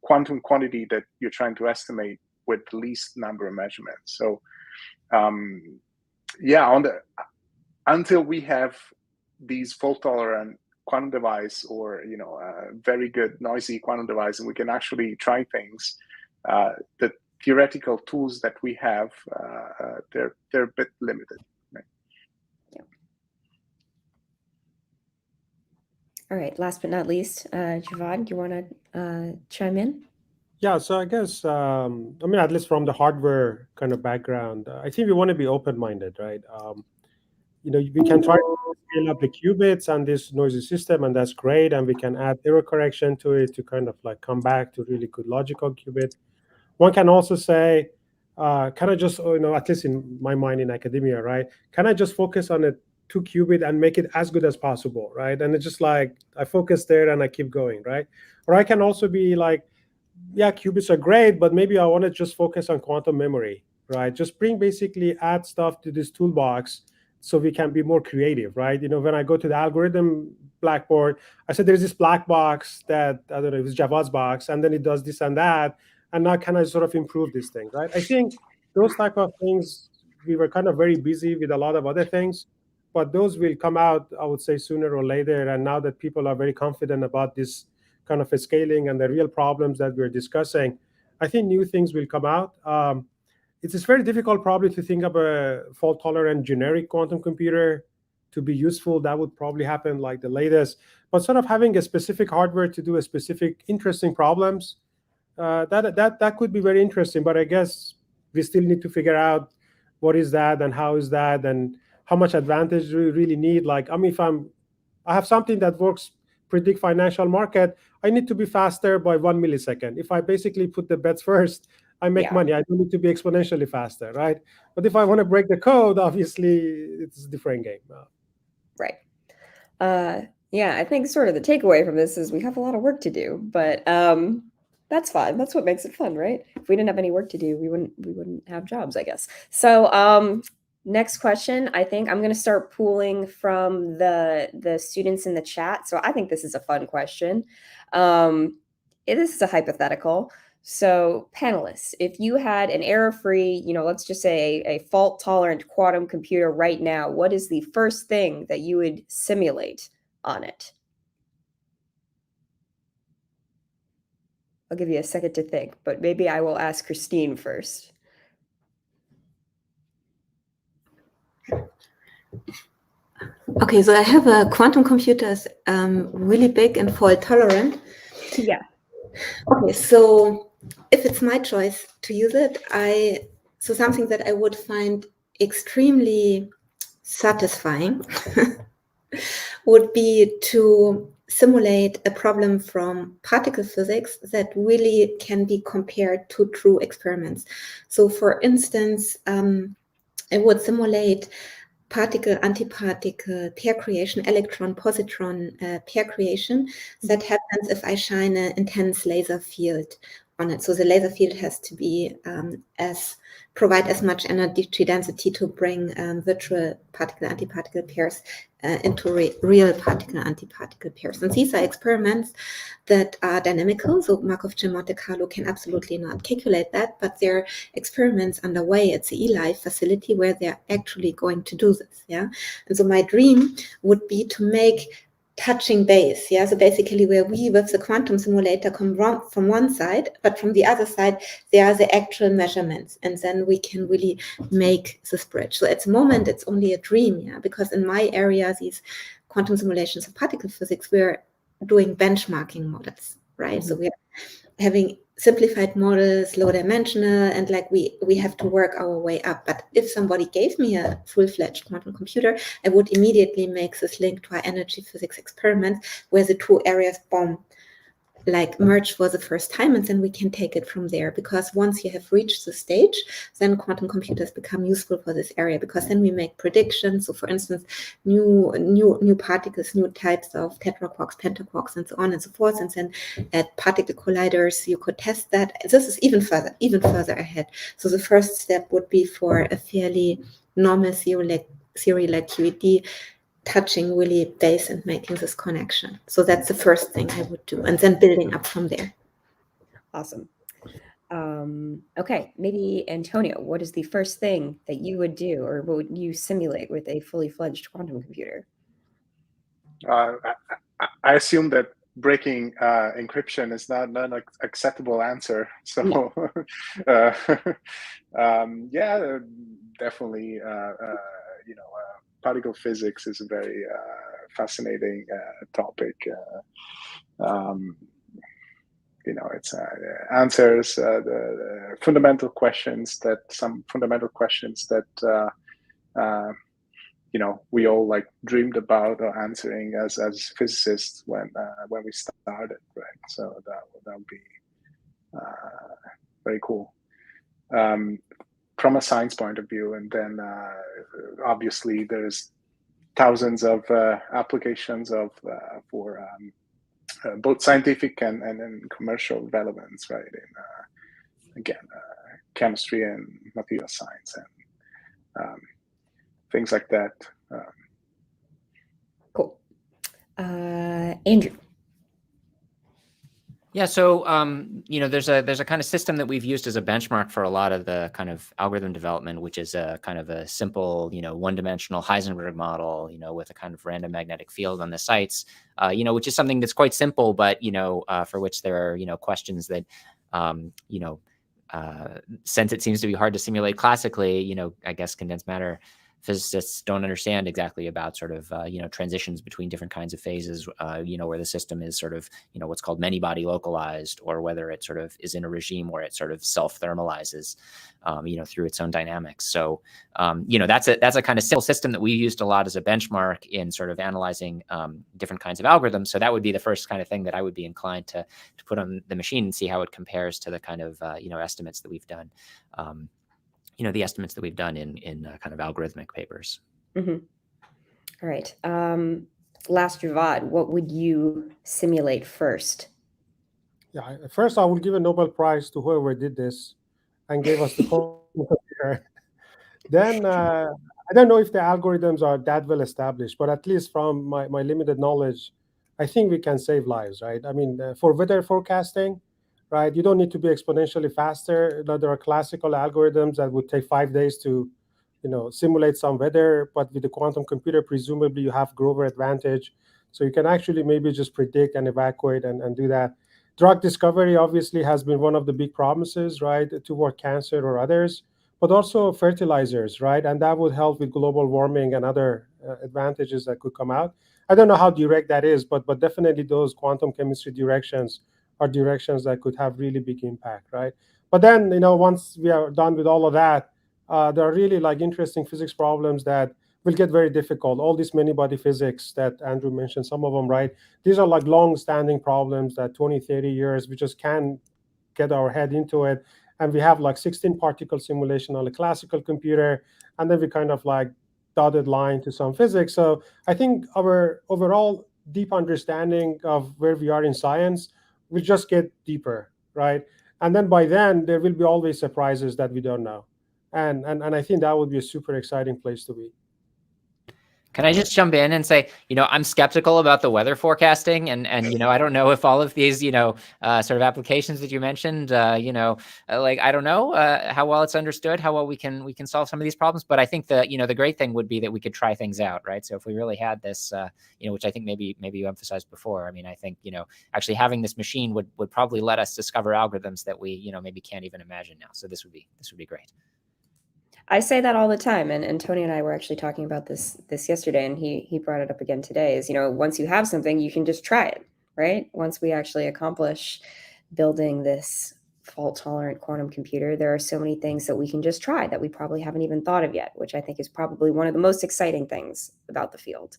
quantum quantity that you're trying to estimate with the least number of measurements. So until we have these fault tolerant quantum device or a very good noisy quantum device, and we can actually try things, the theoretical tools that we have, they're a bit limited. All right, last but not least, Javad, do you want to chime in? Yeah, so I guess, at least from the hardware kind of background, I think we want to be open-minded, right? We can try to scale up the qubits on this noisy system, and that's great, and we can add error correction to it to kind of like come back to really good logical qubit. One can also say, can I just, at least in my mind in academia, right? Can I just focus on a 2-qubit and make it as good as possible, right? And it's just like I focus there and I keep going, right? Or I can also be like, yeah, qubits are great, but maybe I want to just focus on quantum memory, right? Just basically add stuff to this toolbox so we can be more creative, right? When I go to the algorithm blackboard, I said there's this black box that, I don't know, it's Java's box, and then it does this and that. And now can I sort of improve this thing, right? I think those type of things, we were kind of very busy with a lot of other things, but those will come out, I would say, sooner or later. And now that people are very confident about this kind of a scaling and the real problems that we're discussing, I think new things will come out. It's very difficult probably to think of a fault-tolerant generic quantum computer to be useful. That would probably happen like the latest. But sort of having a specific hardware to do a specific interesting problems, that could be very interesting. But I guess we still need to figure out what is that and how is that and how much advantage do we really need. Like, I mean, if I have something that works, predict financial market, I need to be faster by 1 millisecond. If I basically put the bets first, I make money. I don't need to be exponentially faster, right? But if I want to break the code, obviously it's a different game. Right. Yeah, I think sort of the takeaway from this is we have a lot of work to do, but that's fine. That's what makes it fun, right? If we didn't have any work to do, we wouldn't have jobs, I guess. So next question, I think I'm going to start pooling from the students in the chat. So I think this is a fun question. This is a hypothetical. So panelists, if you had an error-free, let's just say a fault-tolerant quantum computer right now, what is the first thing that you would simulate on it? I'll give you a second to think, but maybe I will ask Christine first. Okay, so I have a quantum computer is really big and fault tolerant. Yeah. Okay, so if it's my choice to use it, so something that I would find extremely satisfying would be to simulate a problem from particle physics that really can be compared to true experiments. So for instance, I would simulate particle-antiparticle pair creation, electron-positron pair creation that happens if I shine an intense laser field on it. So the laser field has to be provide as much energy density to bring virtual particle-antiparticle pairs into real particle-antiparticle pairs. And these are experiments that are dynamical. So Markov-Chain Monte Carlo can absolutely not calculate that, but there are experiments underway at the ELI facility where they're actually going to do this. Yeah. And so my dream would be to make touching base, yeah, so basically where we with the quantum simulator come from one side, but from the other side there are the actual measurements, and then we can really make this bridge. So at the moment it's only a dream, yeah, because in my area, these quantum simulations of particle physics, we're doing benchmarking models, right? So we're having simplified models, low dimensional, and like we have to work our way up. But if somebody gave me a full-fledged quantum computer, I would immediately make this link to our energy physics experiments where the two areas merge for the first time, and then we can take it from there. Because once you have reached the stage, then quantum computers become useful for this area, because then we make predictions. So for instance, new particles, new types of tetraquarks, pentaquarks, and so on and so forth. And then at particle colliders, you could test that. This is even further ahead. So the first step would be for a fairly normal theory like QED, touching really base and making this connection. So that's the first thing I would do, and then building up from there. Awesome. Okay, maybe Antonio, what is the first thing that you would do, or what would you simulate with a fully fledged quantum computer? I assume that breaking encryption is not an acceptable answer. So no. Yeah, definitely. Particle physics is a very fascinating topic. It's answers the fundamental questions that we all dreamed about or answering as physicists when we started, right? So that would be very cool. From a science point of view, and then obviously there's thousands of applications for both scientific and commercial relevance, right? In again, chemistry and material science and things like that. Cool. Andrew. Yeah, so there's a kind of system that we've used as a benchmark for a lot of the kind of algorithm development, which is a kind of a simple, one-dimensional Heisenberg model, with a kind of random magnetic field on the sites, which is something that's quite simple, but for which there are questions that, since it seems to be hard to simulate classically, I guess condensed matter physicists don't understand exactly about sort of, transitions between different kinds of phases, where the system is sort of, what's called many body localized, or whether it sort of is in a regime where it sort of self-thermalizes, through its own dynamics. So, that's a kind of simple system that we've used a lot as a benchmark in sort of analyzing different kinds of algorithms. So that would be the first kind of thing that I would be inclined to put on the machine and see how it compares to the kind of, estimates that we've done. The estimates that we've done in kind of algorithmic papers. Mm-hmm. All right. Last Javad, what would you simulate first? Yeah, first I will give a Nobel Prize to whoever did this and gave us the computer. Then I don't know if the algorithms are that well established, but at least from my limited knowledge, I think we can save lives, right? I mean, for weather forecasting, right, you don't need to be exponentially faster. There are classical algorithms that would take 5 days to, simulate some weather, but with the quantum computer, presumably you have Grover advantage. So you can actually maybe just predict and evacuate and do that. Drug discovery obviously has been one of the big promises, right, toward cancer or others, but also fertilizers, right? And that would help with global warming and other advantages that could come out. I don't know how direct that is, but definitely those quantum chemistry directions are directions that could have really big impact, right? But then, once we are done with all of that, there are really like interesting physics problems that will get very difficult. All this many-body physics that Andrew mentioned, some of them, right? These are like long-standing problems that 20, 30 years, we just can't get our head into it. And we have like 16 particle simulation on a classical computer, and then we kind of like dotted line to some physics. So I think our overall deep understanding of where we are in science will just get deeper, right? And then by then, there will be always surprises that we don't know. And I think that would be a super exciting place to be. Can I just jump in and say, I'm skeptical about the weather forecasting, and I don't know if all of these, sort of applications that you mentioned, I don't know how well it's understood, how well we can solve some of these problems. But I think the great thing would be that we could try things out, right? So if we really had this, which I think maybe you emphasized before. I mean, I think actually having this machine would probably let us discover algorithms that we maybe can't even imagine now. So this would be great. I say that all the time, and Tony and I were actually talking about this yesterday, and he brought it up again today, is, once you have something, you can just try it, right? Once we actually accomplish building this fault-tolerant quantum computer, there are so many things that we can just try that we probably haven't even thought of yet, which I think is probably one of the most exciting things about the field.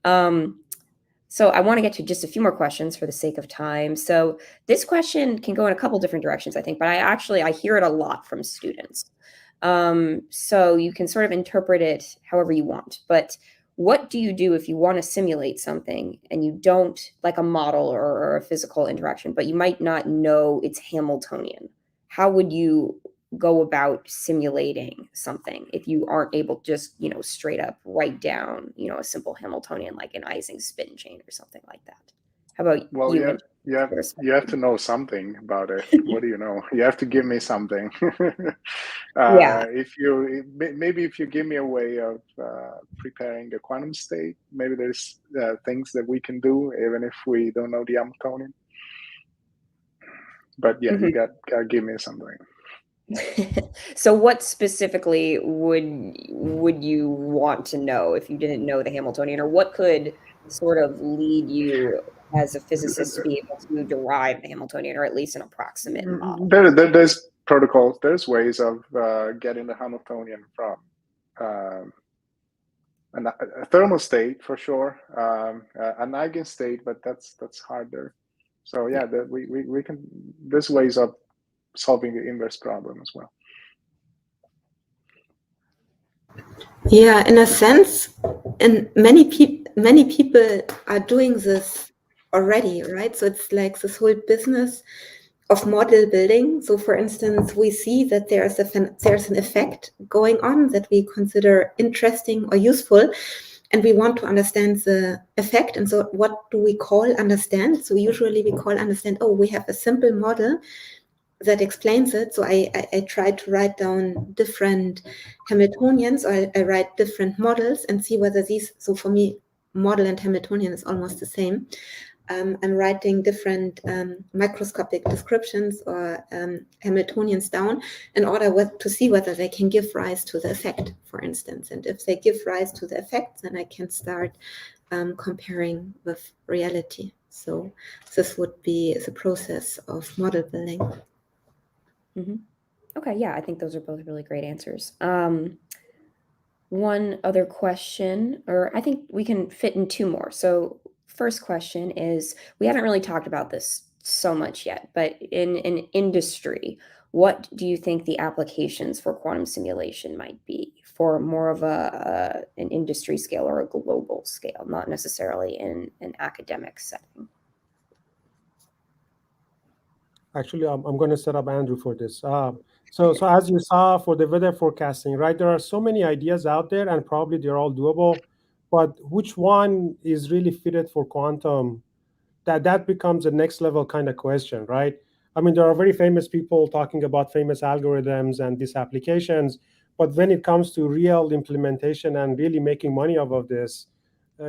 So I want to get to just a few more questions for the sake of time. So this question can go in a couple different directions, I think, but I hear it a lot from students. So you can sort of interpret it however you want, but what do you do if you want to simulate something and you don't, like a model or a physical interaction, but you might not know it's Hamiltonian? How would you go about simulating something if you aren't able to just, straight up write down, a simple Hamiltonian, like an Ising spin chain or something like that? How about you? You have to know something about it. What do you know? You have to give me something. Yeah. If you give me a way of preparing the quantum state, maybe there's things that we can do even if we don't know the Hamiltonian. But yeah, you got to give me something. So what specifically would you want to know if you didn't know the Hamiltonian, or what could sort of lead you as a physicist to be able to derive the Hamiltonian, or at least an approximate model? There's protocols, there's ways of getting the Hamiltonian from a thermal state for sure, an eigenstate, but that's harder. So yeah, we can. There's ways of solving the inverse problem as well. Yeah, in a sense, and many people are doing this already, right? So it's like this whole business of model building. So for instance, we see that there's an effect going on that we consider interesting or useful, and we want to understand the effect. And so what do we call understand? So usually we call understand, oh, we have a simple model that explains it. So I try to write down different Hamiltonians, or I write different models and see whether these, so for me, model and Hamiltonian is almost the same. I'm writing different microscopic descriptions or Hamiltonians down in order to see whether they can give rise to the effect, for instance. And if they give rise to the effect, then I can start comparing with reality. So this would be the process of model building. Okay, yeah, I think those are both really great answers. One other question, or I think we can fit in two more. So first question is, we haven't really talked about this so much yet, but in an industry, what do you think the applications for quantum simulation might be for more of an industry scale or a global scale, not necessarily in an academic setting? Actually, I'm going to set up Andrew for this. So as you saw for the weather forecasting, right, there are so many ideas out there, and probably they're all doable, but which one is really fitted for quantum? That becomes a next level kind of question, right? I mean, there are very famous people talking about famous algorithms and these applications, but when it comes to real implementation and really making money off of this,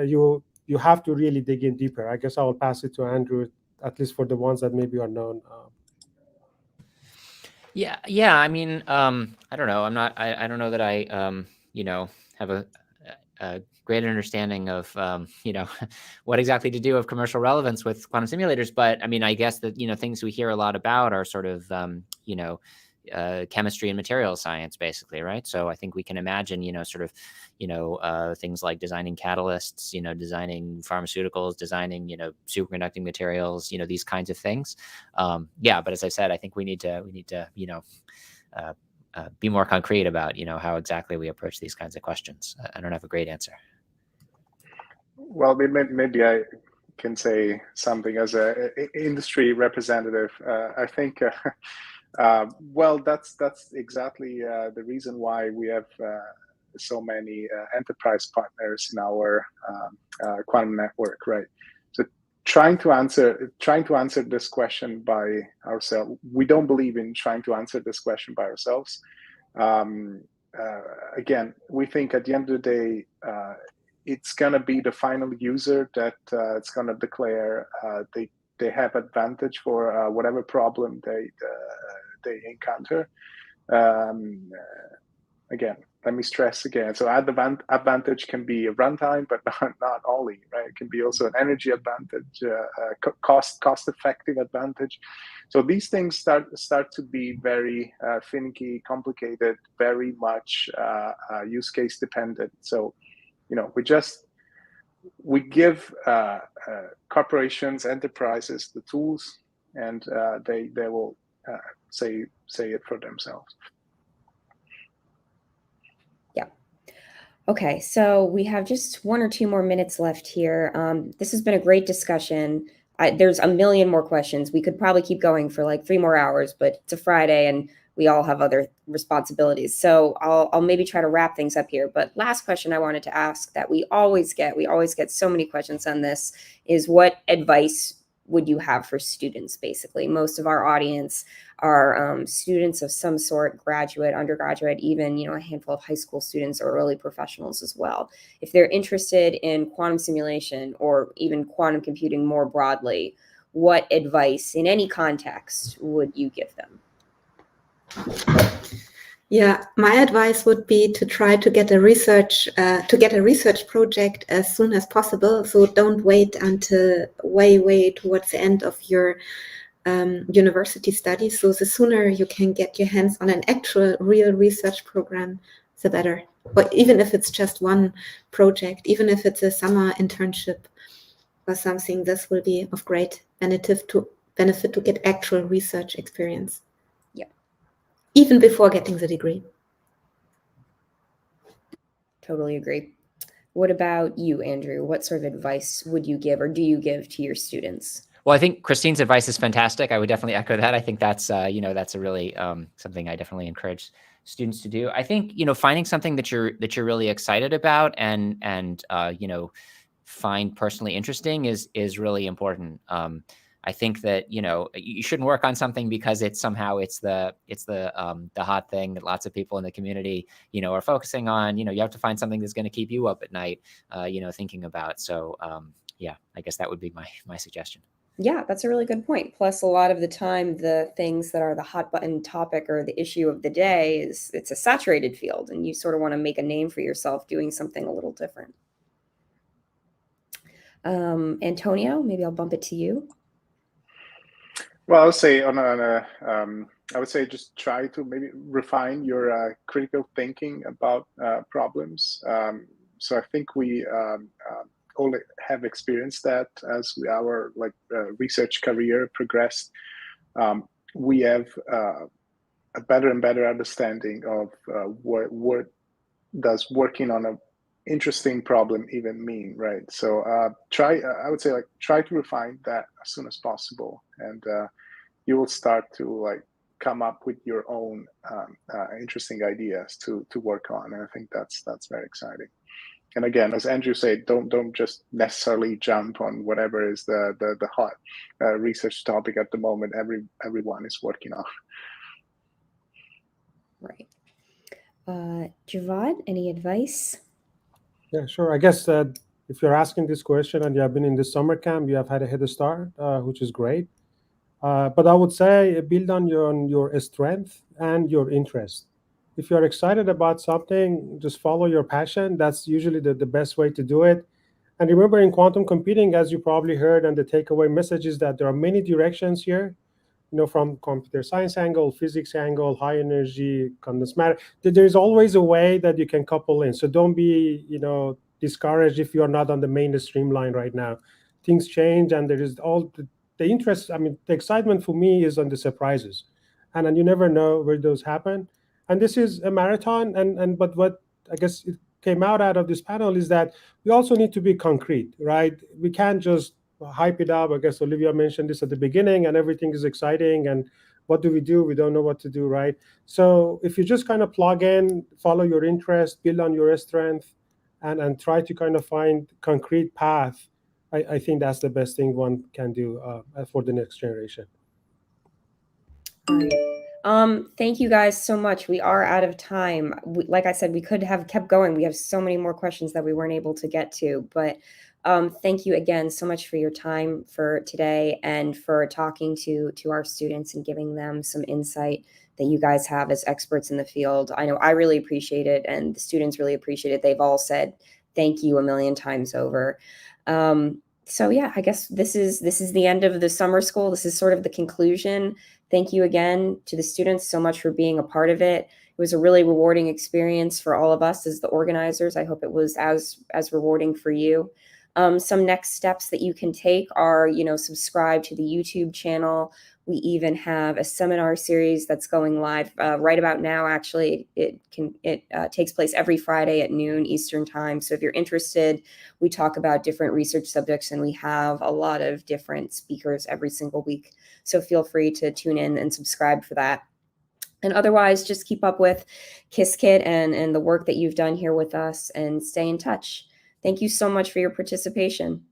you have to really dig in deeper. I guess I will pass it to Andrew, at least for the ones that maybe are known. Yeah. I mean, I don't know. I don't know that I, have a great understanding of, what exactly to do of commercial relevance with quantum simulators. But I mean, I guess that, things we hear a lot about are sort of, chemistry and material science, basically, right? So I think we can imagine, things like designing catalysts, designing pharmaceuticals, designing, superconducting materials, these kinds of things. But as I said, I think we need to, be more concrete about, how exactly we approach these kinds of questions. I don't have a great answer. Well, maybe I can say something as a industry representative. I think, well, that's exactly the reason why we have so many enterprise partners in our quantum network, right? So trying to answer this question by ourselves, we don't believe in trying to answer this question by ourselves. Again, we think at the end of the day, it's going to be the final user that it's going to declare they have advantage for whatever problem they encounter. Again, let me stress again. So advantage can be a runtime, but not only, right? It can be also an energy advantage, cost-effective advantage. So these things start to be very finicky, complicated, very much use case dependent. So, we give corporations, enterprises the tools, and they will say it for themselves. Okay, so we have just 1 or 2 more minutes left here. This has been a great discussion. There's a million more questions. We could probably keep going for like 3 more hours, but it's a Friday and we all have other responsibilities. So I'll maybe try to wrap things up here. But last question I wanted to ask that we always get so many questions on this, is what advice would you have for students? Basically, most of our audience are students of some sort, graduate, undergraduate, even a handful of high school students or early professionals as well. If they're interested in quantum simulation or even quantum computing more broadly, what advice in any context would you give them? Yeah, my advice would be to try to get a research project as soon as possible. So don't wait until way towards the end of your university studies. So the sooner you can get your hands on an actual real research program, the better. But even if it's just one project, even if it's a summer internship or something, this will be of great benefit to get actual research experience. Even before getting the degree. Totally agree. What about you, Andrew? What sort of advice would you give, or do you give to your students? Well, I think Christine's advice is fantastic. I would definitely echo that. I think that's, that's a really something I definitely encourage students to do. I think, finding something that you're really excited about and find personally interesting is really important. I think that, you shouldn't work on something because it's the hot thing that lots of people in the community, are focusing on. You have to find something that's going to keep you up at night, thinking about. So, yeah, I guess that would be my suggestion. Yeah, that's a really good point. Plus, a lot of the time, the things that are the hot button topic or the issue of the day it's a saturated field, and you sort of want to make a name for yourself doing something a little different. Antonio, maybe I'll bump it to you. Well, I would say I would say just try to maybe refine your critical thinking about problems. So I think we all have experienced that as our research career progressed. We have a better and better understanding of what does working on an interesting problem even mean, right? So I would say try to refine that as soon as possible, and you will start to come up with your own interesting ideas to work on, and I think that's very exciting. And again, as Andrew said, don't just necessarily jump on whatever is the hot research topic at the moment. Everyone is working on. Right. Javad, any advice? Yeah, sure. I guess if you're asking this question and you have been in the summer camp, you have had a head start, which is great. But I would say build on your strength and your interest. If you're excited about something, just follow your passion. That's usually the best way to do it. And remember, in quantum computing, as you probably heard, and the takeaway message is that there are many directions here, from computer science angle, physics angle, high energy, condensed matter. There's always a way that you can couple in. So don't be, discouraged if you're not on the mainstream line right now. Things change, and there is all the interest. I mean, the excitement for me is on the surprises, and you never know where those happen. And this is a marathon. But what I guess it came out of this panel is that we also need to be concrete, right? We can't just hype it up. I guess Olivia mentioned this at the beginning, and everything is exciting. And what do? We don't know what to do, right? So if you just kind of plug in, follow your interest, build on your strength, and try to kind of find concrete path, I think that's the best thing one can do for the next generation. All right. Thank you guys so much. We are out of time. Like I said, we could have kept going. We have so many more questions that we weren't able to get to, but thank you again so much for your time for today and for talking to our students and giving them some insight that you guys have as experts in the field. I know I really appreciate it, and the students really appreciate it. They've all said thank you a million times over. So yeah, I guess this is the end of the summer school. This is sort of the conclusion. Thank you again to the students so much for being a part of it. It was a really rewarding experience for all of us as the organizers. I hope it was as rewarding for you. Some next steps that you can take are, subscribe to the YouTube channel. We even have a seminar series that's going live right about now. Actually, it takes place every Friday at noon Eastern time. So if you're interested, we talk about different research subjects, and we have a lot of different speakers every single week. So feel free to tune in and subscribe for that. And otherwise, just keep up with Qiskit and the work that you've done here with us, and stay in touch. Thank you so much for your participation.